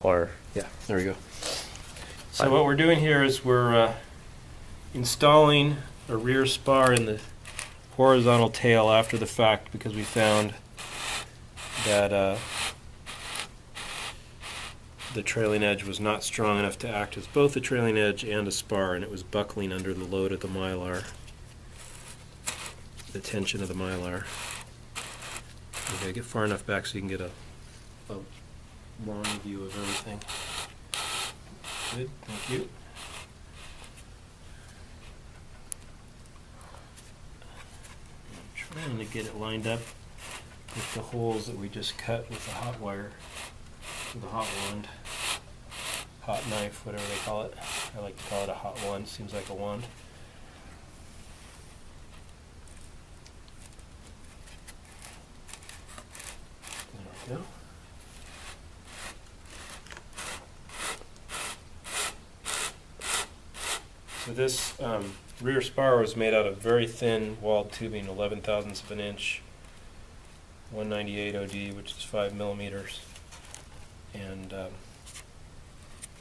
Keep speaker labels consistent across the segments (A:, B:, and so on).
A: or
B: Yeah, there we go.
C: So what we're doing here is we're installing a rear spar in the horizontal tail after the fact, because we found that the trailing edge was not strong enough to act as both a trailing edge and a spar, and it was buckling under the load of the mylar, the tension of the mylar. You gotta get far enough back so you can get a long view of everything. Good, thank you. I'm trying to get it lined up with the holes that we just cut with the hot wire, with a hot wand, hot knife, whatever they call it. I like to call it a hot wand, seems like a wand. There we go. So this rear spar was made out of very thin walled tubing, 11 thousandths of an inch, 198 OD, which is 5 millimeters, and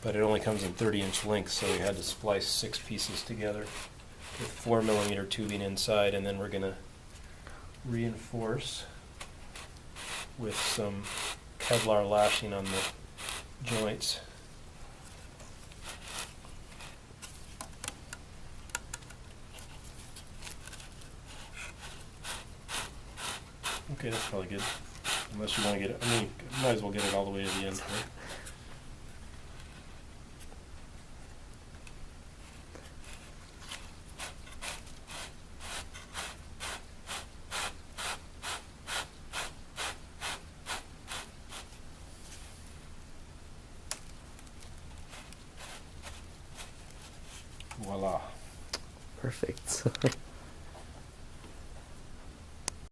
C: but it only comes in 30-inch lengths, so we had to splice 6 pieces together with 4 millimeter tubing inside, and then we're going to reinforce with some Kevlar lashing on the joints. Okay, that's probably good. Unless you want to get it, I mean, you might as well get it all the way to the end, right? Voila.
A: perfect.